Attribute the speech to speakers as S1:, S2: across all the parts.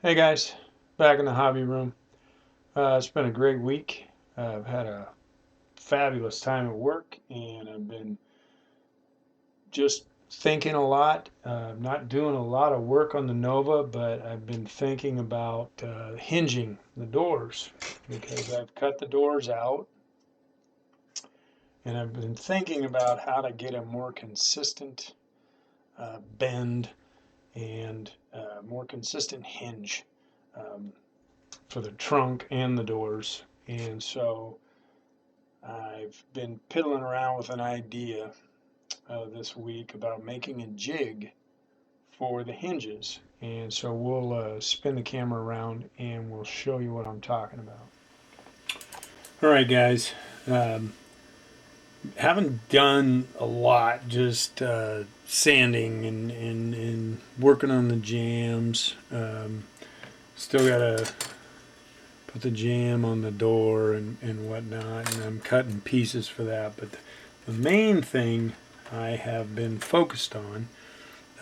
S1: Hey guys, back in the hobby room. It's been a great week. I've had a fabulous time at work, and I've been just thinking a lot. Not doing a lot of work on the Nova, but I've been thinking about hinging the doors because I've cut the doors out, and I've been thinking about how to get a more consistent bend and more consistent hinge. Um, for the trunk and the doors. And so I've been piddling around with an idea this week about making a jig for the hinges. And so we'll spin the camera around and we'll show you what I'm talking about. All right, guys. Um, haven't done a lot, just sanding and working on the jams. Still got to put the jam on the door and whatnot, and I'm cutting pieces for that. But the main thing I have been focused on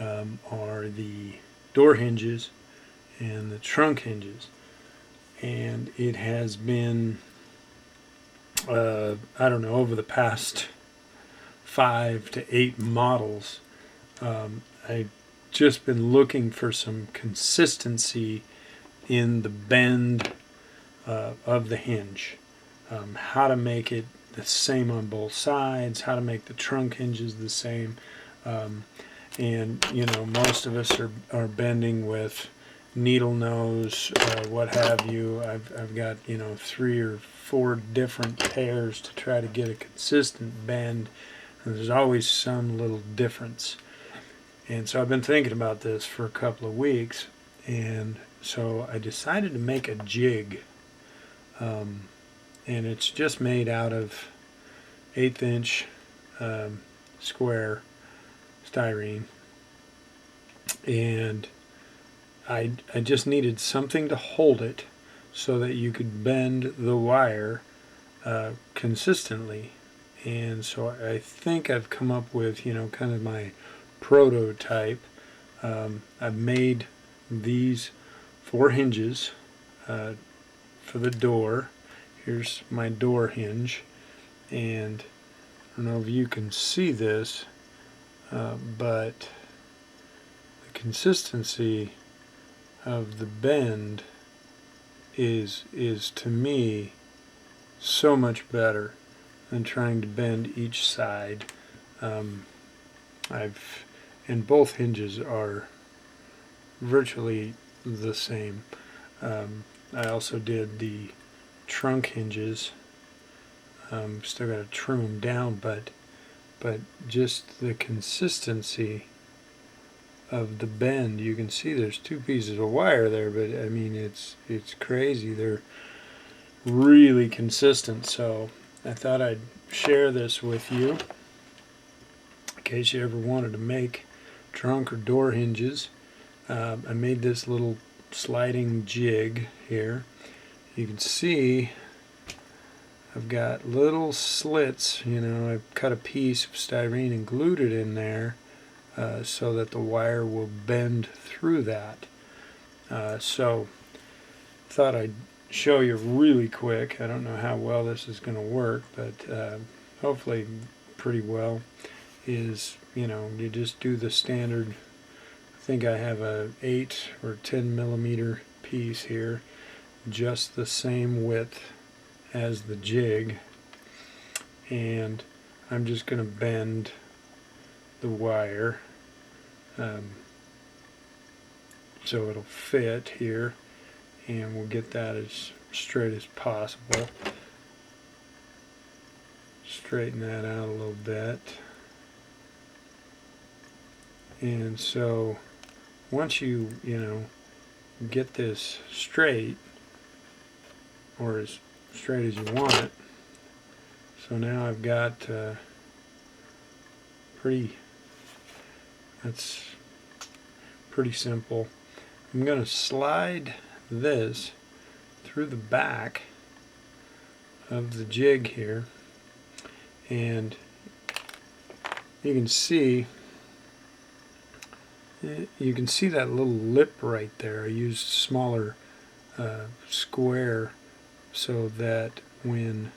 S1: are the door hinges and the trunk hinges. And it has been, I don't know, over the past 5 to 8 models, I've just been looking for some consistency in the bend of the hinge, how to make it the same on both sides, how to make the trunk hinges the same. And you know, most of us are bending with needle nose, what have you. I've got, you know, 3 or 4 different pairs to try to get a consistent bend, and there's always some little difference. And so I've been thinking about this for a couple of weeks, and so I decided to make a jig. And it's just made out of 1/8 inch square styrene, and I just needed something to hold it so that you could bend the wire consistently. And so I think I've come up with, you know, kind of my prototype. I've made these 4 hinges for the door. Here's my door hinge, and I don't know if you can see this, but the consistency of the bend is to me so much better than trying to bend each side. I've and both hinges are virtually the same. I also did the trunk hinges. Still got to trim them down, but just the consistency of the bend. You can see there's 2 pieces of wire there, but I mean it's crazy. They're really consistent. So I thought I'd share this with you in case you ever wanted to make trunk or door hinges. I made this little sliding jig here. You can see I've got little slits. You know, I've cut a piece of styrene and glued it in there so that the wire will bend through that. So thought I'd show you really quick. I don't know how well this is going to work, but hopefully pretty well. Is, you know, you just do the standard. I think I have a 8 or 10 millimeter piece here, just the same width as the jig, and I'm just going to bend the wire so it'll fit here, and we'll get that as straight as possible. Straighten that out a little bit. And so once you know, get this straight, or as straight as you want it, so now I've got that's pretty simple. I'm going to slide this through the back of the jig here, and you can see that little lip right there. I used smaller square so that when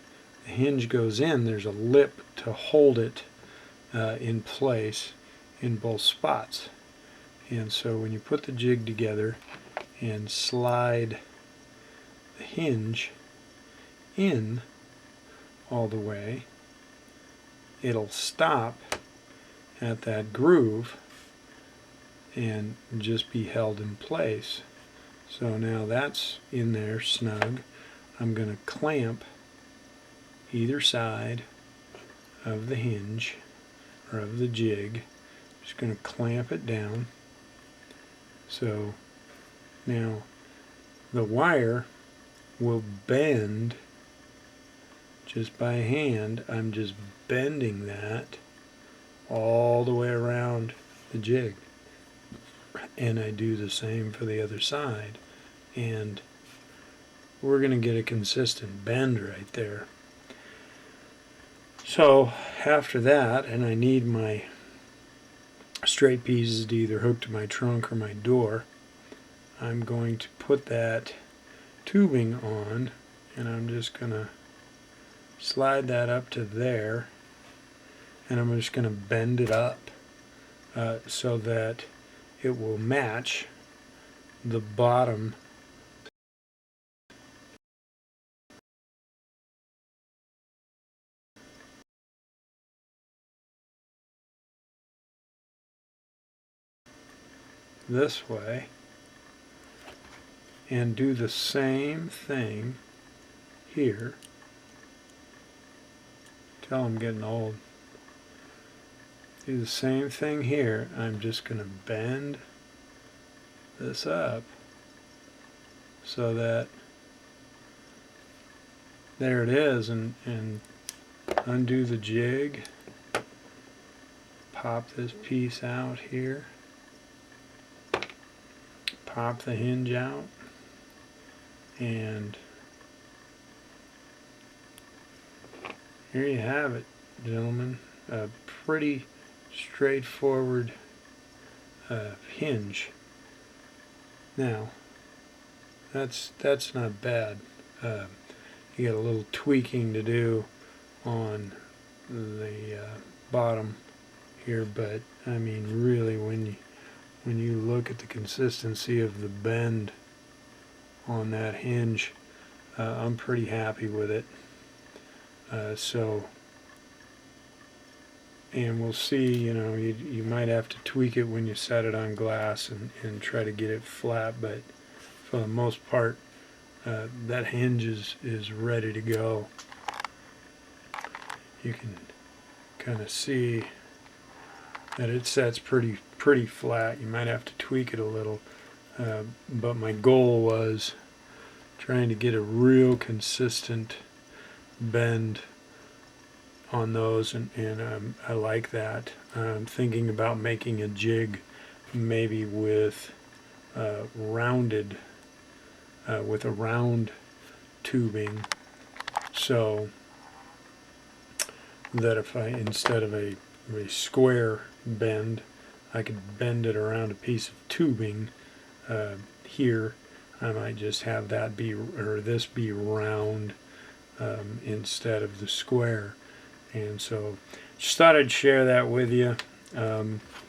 S1: the hinge goes in, there's a lip to hold it in place in both spots. And so when you put the jig together and slide the hinge in all the way, it'll stop at that groove and just be held in place. So now that's in there snug. I'm going to clamp either side of the hinge or of the jig. Just going to clamp it down. So now the wire will bend just by hand. I'm just bending that all the way around the jig. And I do the same for the other side. And we're going to get a consistent bend right there. So after that, and I need my straight pieces to either hook to my trunk or my door, I'm going to put that tubing on, and I'm just going to slide that up to there, and I'm just going to bend it up so that it will match the bottom this way, and do the same thing here. Tell I'm getting old. Do the same thing here. I'm just going to bend this up so that there it is, and undo the jig, pop this piece out here, pop the hinge out, and here you have it, gentlemen. A pretty straightforward hinge. Now that's not bad. You got a little tweaking to do on the bottom here, but I mean really when you look at the consistency of the bend on that hinge, I'm pretty happy with it. And we'll see, you might have to tweak it when you set it on glass and try to get it flat, but for the most part, that hinge is ready to go. You can kind of see that it sets pretty flat. You might have to tweak it a little, but my goal was trying to get a real consistent bend on those, and I like that. I'm thinking about making a jig maybe with rounded with a round tubing, so that if I, instead of a square bend, I could bend it around a piece of tubing here. I might just have that be, or this be round instead of the square. And so just thought I'd share that with you.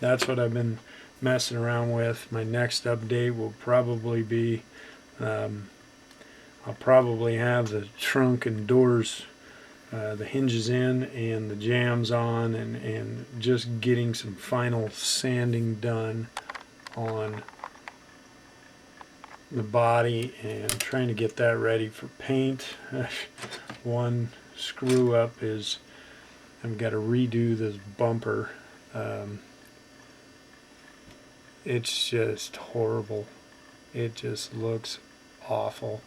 S1: That's what I've been messing around with. My next update will probably be I'll probably have the trunk and doors, the hinges in and the jambs on, and just getting some final sanding done on the body and trying to get that ready for paint. One screw up is I've got to redo this bumper. It's just horrible. It just looks awful.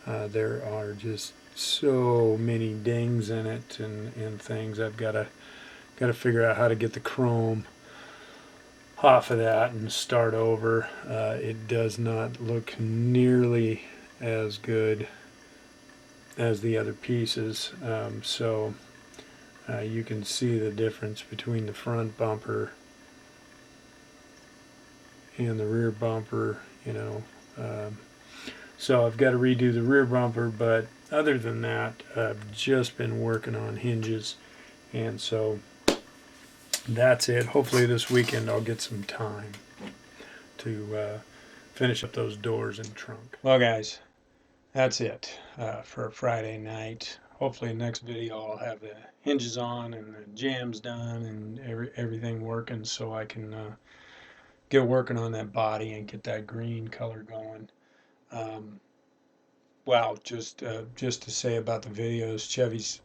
S1: There are just so many dings in it and things. I've got to figure out how to get the chrome off of that and start over. It does not look nearly as good as the other pieces. So you can see the difference between the front bumper and the rear bumper, you know. So I've got to redo the rear bumper, but other than that, I've just been working on hinges, and so that's it. Hopefully this weekend I'll get some time to finish up those doors and trunk. Well, guys, that's it for a Friday night. Hopefully next video I'll have the hinges on and the jams done and everything working, so I can get working on that body and get that green color going. Wow, just to say about the videos, Chevy's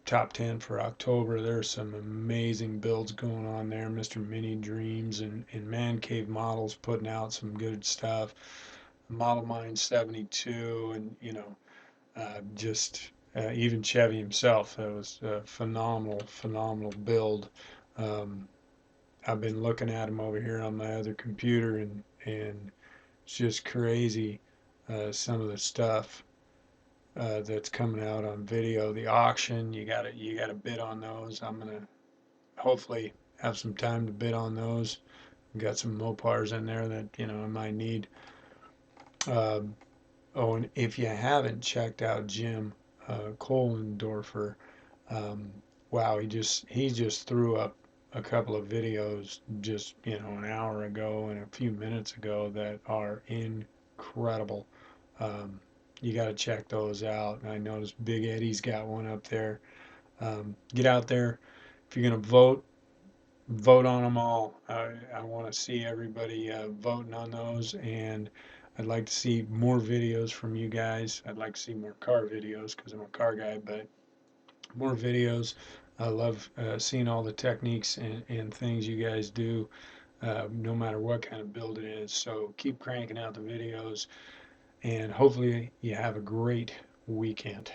S1: top 10 for October. There's some amazing builds going on there. Mr. Mini Dreams and Man Cave Models putting out some good stuff. Model Mine 72, and just even Chevy himself. That was a phenomenal build. Um, I've been looking at him over here on my other computer, and it's just crazy. Some of the stuff that's coming out on video. The auction, you gotta bid on those. I'm gonna hopefully have some time to bid on those. Got some Mopars in there that I might need. Uh, oh, and if you haven't checked out Jim Kohlendorfer, um, wow, he just threw up a couple of videos just an hour ago and a few minutes ago that are incredible. Um, you got to check those out. I noticed Big Eddie's got one up there. Get out there. If you're going to vote, vote on them all. I want to see everybody voting on those, and I'd like to see more videos from you guys. I'd like to see more car videos because I'm a car guy, but more videos. I love seeing all the techniques and things you guys do, no matter what kind of build it is. So keep cranking out the videos, and hopefully you have a great weekend.